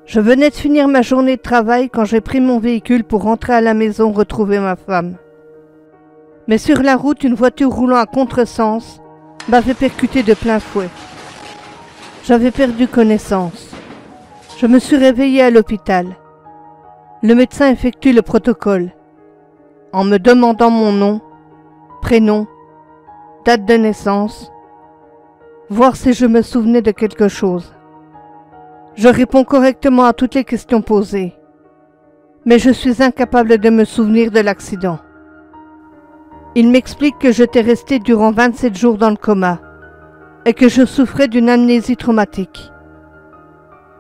Je venais de finir ma journée de travail quand j'ai pris mon véhicule pour rentrer à la maison retrouver ma femme. Mais sur la route, une voiture roulant à contresens m'avait percuté de plein fouet. J'avais perdu connaissance. Je me suis réveillée à l'hôpital. Le médecin effectue le protocole en me demandant mon nom, prénom, date de naissance, voir si je me souvenais de quelque chose. Je réponds correctement à toutes les questions posées, mais je suis incapable de me souvenir de l'accident. Il m'explique que j'étais restée durant 27 jours dans le coma et que je souffrais d'une amnésie traumatique.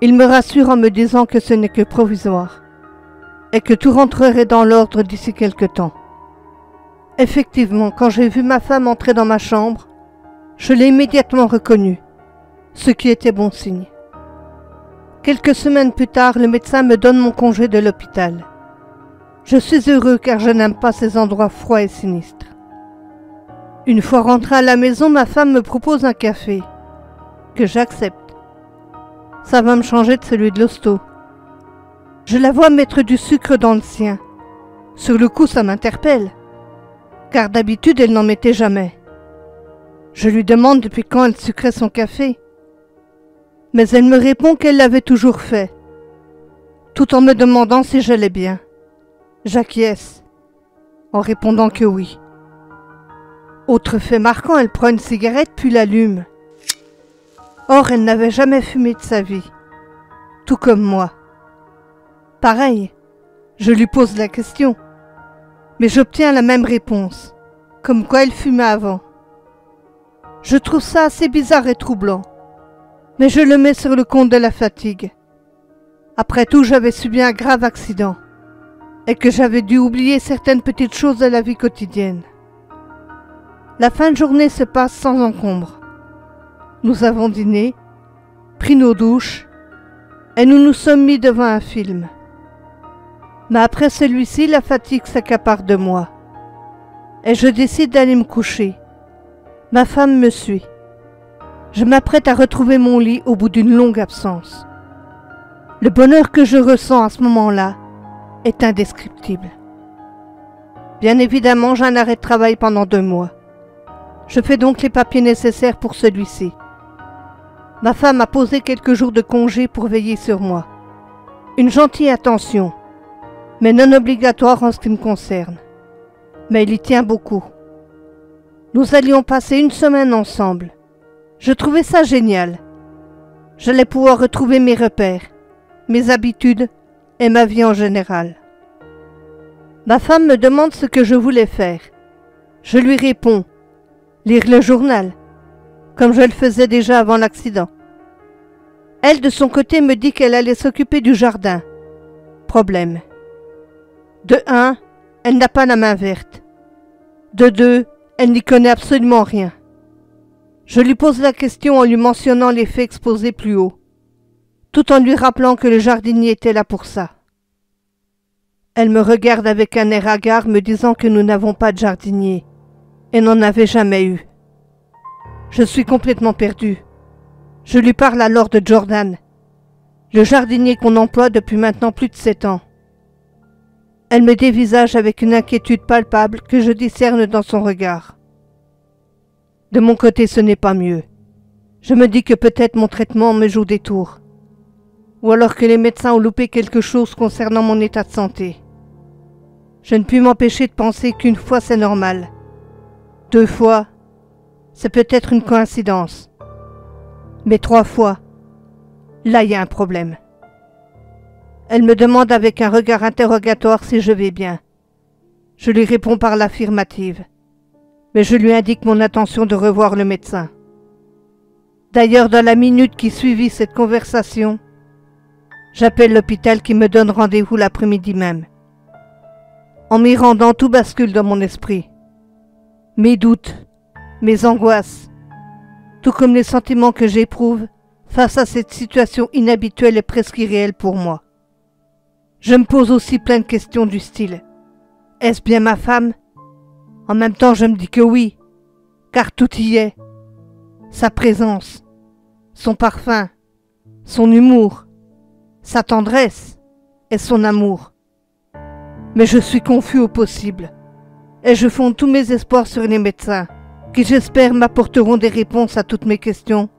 Il me rassure en me disant que ce n'est que provisoire et que tout rentrerait dans l'ordre d'ici quelque temps. Effectivement, quand j'ai vu ma femme entrer dans ma chambre, je l'ai immédiatement reconnue, ce qui était bon signe. Quelques semaines plus tard, le médecin me donne mon congé de l'hôpital. Je suis heureux car je n'aime pas ces endroits froids et sinistres. Une fois rentrée à la maison, ma femme me propose un café, que j'accepte. Ça va me changer de celui de l'hosto. Je la vois mettre du sucre dans le sien. Sur le coup, ça m'interpelle, car d'habitude, elle n'en mettait jamais. Je lui demande depuis quand elle sucrait son café. Mais elle me répond qu'elle l'avait toujours fait, tout en me demandant si j'allais bien. J'acquiesce, en répondant que oui. Autre fait marquant, elle prend une cigarette puis l'allume. Or, elle n'avait jamais fumé de sa vie, tout comme moi. Pareil, je lui pose la question, mais j'obtiens la même réponse, comme quoi elle fumait avant. Je trouve ça assez bizarre et troublant, mais je le mets sur le compte de la fatigue. Après tout, j'avais subi un grave accident et que j'avais dû oublier certaines petites choses de la vie quotidienne. La fin de journée se passe sans encombre. Nous avons dîné, pris nos douches et nous nous sommes mis devant un film. Mais après celui-ci, la fatigue s'accapare de moi et je décide d'aller me coucher. Ma femme me suit. Je m'apprête à retrouver mon lit au bout d'une longue absence. Le bonheur que je ressens à ce moment-là est indescriptible. Bien évidemment, j'ai un arrêt de travail pendant 2 mois. Je fais donc les papiers nécessaires pour celui-ci. Ma femme a posé quelques jours de congé pour veiller sur moi. Une gentille attention, mais non obligatoire en ce qui me concerne. Mais elle y tient beaucoup. Nous allions passer une semaine ensemble. Je trouvais ça génial. J'allais pouvoir retrouver mes repères, mes habitudes et ma vie en général. Ma femme me demande ce que je voulais faire. Je lui réponds, lire le journal, comme je le faisais déjà avant l'accident. Elle, de son côté, me dit qu'elle allait s'occuper du jardin. Problème. De 1, elle n'a pas la main verte. De 2, elle n'y connaît absolument rien. Je lui pose la question en lui mentionnant les faits exposés plus haut, tout en lui rappelant que le jardinier était là pour ça. Elle me regarde avec un air hagard me disant que nous n'avons pas de jardinier et n'en avait jamais eu. Je suis complètement perdu. Je lui parle alors de Jordan, le jardinier qu'on emploie depuis maintenant plus de 7 ans. Elle me dévisage avec une inquiétude palpable que je discerne dans son regard. De mon côté, ce n'est pas mieux. Je me dis que peut-être mon traitement me joue des tours. Ou alors que les médecins ont loupé quelque chose concernant mon état de santé. Je ne puis m'empêcher de penser qu'une fois c'est normal. 2 fois, c'est peut-être une coïncidence. Mais 3 fois, là il y a un problème. Elle me demande avec un regard interrogatoire si je vais bien. Je lui réponds par l'affirmative. Mais je lui indique mon intention de revoir le médecin. D'ailleurs, dans la minute qui suivit cette conversation, j'appelle l'hôpital qui me donne rendez-vous l'après-midi même. En m'y rendant, tout bascule dans mon esprit. Mes doutes, mes angoisses, tout comme les sentiments que j'éprouve face à cette situation inhabituelle et presque irréelle pour moi. Je me pose aussi plein de questions du style « Est-ce bien ma femme ?» En même temps, je me dis que oui, car tout y est. Sa présence, son parfum, son humour, sa tendresse et son amour. Mais je suis confus au possible, et je fonde tous mes espoirs sur les médecins, qui j'espère m'apporteront des réponses à toutes mes questions,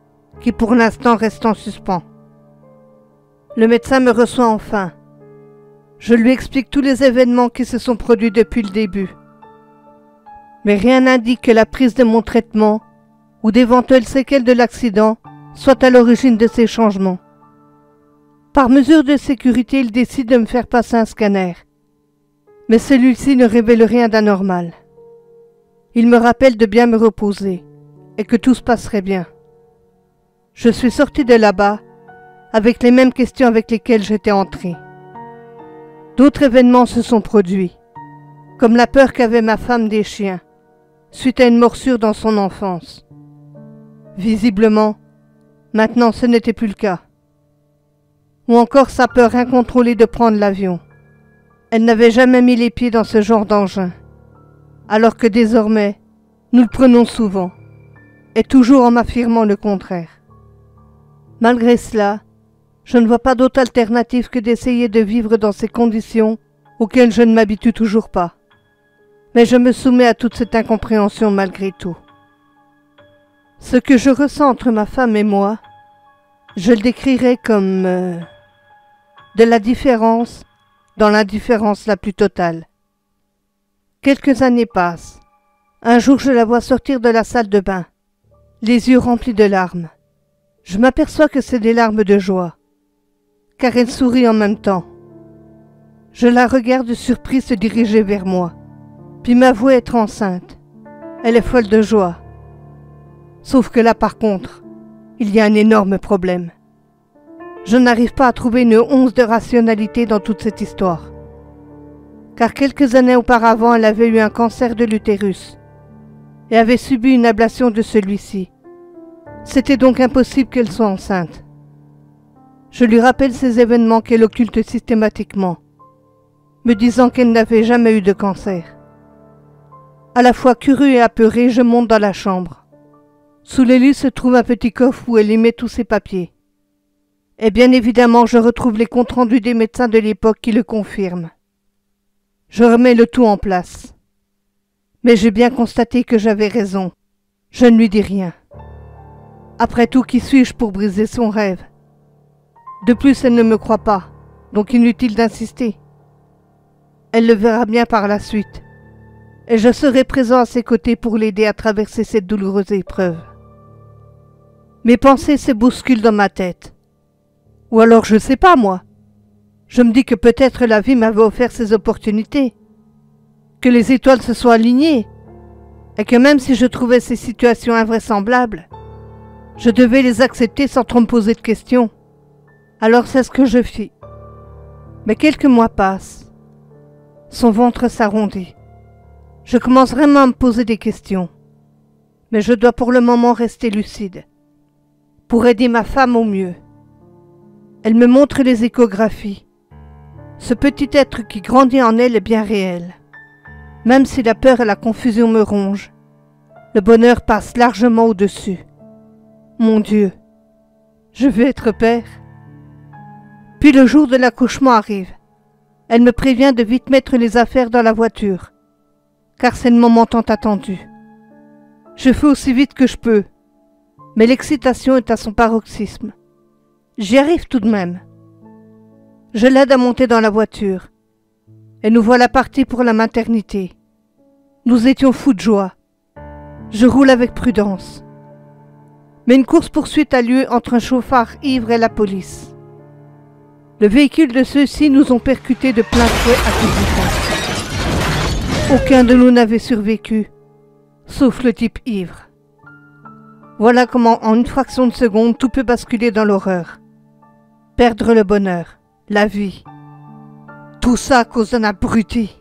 qui pour l'instant restent en suspens. Le médecin me reçoit enfin. Je lui explique tous les événements qui se sont produits depuis le début. Mais rien n'indique que la prise de mon traitement ou d'éventuelles séquelles de l'accident soit à l'origine de ces changements. Par mesure de sécurité, il décide de me faire passer un scanner. Mais celui-ci ne révèle rien d'anormal. Il me rappelle de bien me reposer et que tout se passerait bien. Je suis sorti de là-bas avec les mêmes questions avec lesquelles j'étais entré. D'autres événements se sont produits, comme la peur qu'avait ma femme des chiens, suite à une morsure dans son enfance. Visiblement, maintenant ce n'était plus le cas. Ou encore sa peur incontrôlée de prendre l'avion. Elle n'avait jamais mis les pieds dans ce genre d'engin, alors que désormais, nous le prenons souvent, et toujours en m'affirmant le contraire. Malgré cela, je ne vois pas d'autre alternative que d'essayer de vivre dans ces conditions auxquelles je ne m'habitue toujours pas. Mais je me soumets à toute cette incompréhension malgré tout. Ce que je ressens entre ma femme et moi, je le décrirais comme de la différence dans l'indifférence la plus totale. Quelques années passent. Un jour, je la vois sortir de la salle de bain, les yeux remplis de larmes. Je m'aperçois que c'est des larmes de joie, car elle sourit en même temps. Je la regarde surprise se diriger vers moi, puis m'avoue être enceinte. Elle est folle de joie. Sauf que là, par contre, il y a un énorme problème. Je n'arrive pas à trouver une once de rationalité dans toute cette histoire. Car quelques années auparavant, elle avait eu un cancer de l'utérus et avait subi une ablation de celui-ci. C'était donc impossible qu'elle soit enceinte. Je lui rappelle ces événements qu'elle occulte systématiquement, me disant qu'elle n'avait jamais eu de cancer. À la fois curieux et apeuré, je monte dans la chambre. Sous les lits se trouve un petit coffre où elle y met tous ses papiers. Et bien évidemment, je retrouve les comptes rendus des médecins de l'époque qui le confirment. Je remets le tout en place. Mais j'ai bien constaté que j'avais raison. Je ne lui dis rien. Après tout, qui suis-je pour briser son rêve? De plus, elle ne me croit pas, donc inutile d'insister. Elle le verra bien par la suite, et je serai présent à ses côtés pour l'aider à traverser cette douloureuse épreuve. Mes pensées se bousculent dans ma tête. Ou alors je sais pas, moi. Je me dis que peut-être la vie m'avait offert ces opportunités, que les étoiles se sont alignées, et que même si je trouvais ces situations invraisemblables, je devais les accepter sans trop me poser de questions. Alors c'est ce que je fis. Mais quelques mois passent. Son ventre s'arrondit. Je commence vraiment à me poser des questions. Mais je dois pour le moment rester lucide, pour aider ma femme au mieux. Elle me montre les échographies. Ce petit être qui grandit en elle est bien réel. Même si la peur et la confusion me rongent, le bonheur passe largement au-dessus. Mon Dieu, je veux être père. Puis le jour de l'accouchement arrive. Elle me prévient de vite mettre les affaires dans la voiture, car c'est le moment tant attendu. Je fais aussi vite que je peux, mais l'excitation est à son paroxysme. J'y arrive tout de même. Je l'aide à monter dans la voiture, et nous voilà partis pour la maternité. Nous étions fous de joie. Je roule avec prudence. Mais une course-poursuite a lieu entre un chauffard ivre et la police. Le véhicule de ceux-ci nous ont percutés de plein fouet à toute vitesse. Aucun de nous n'avait survécu, sauf le type ivre. Voilà comment, en une fraction de seconde, tout peut basculer dans l'horreur. Perdre le bonheur, la vie. Tout ça à cause d'un abruti.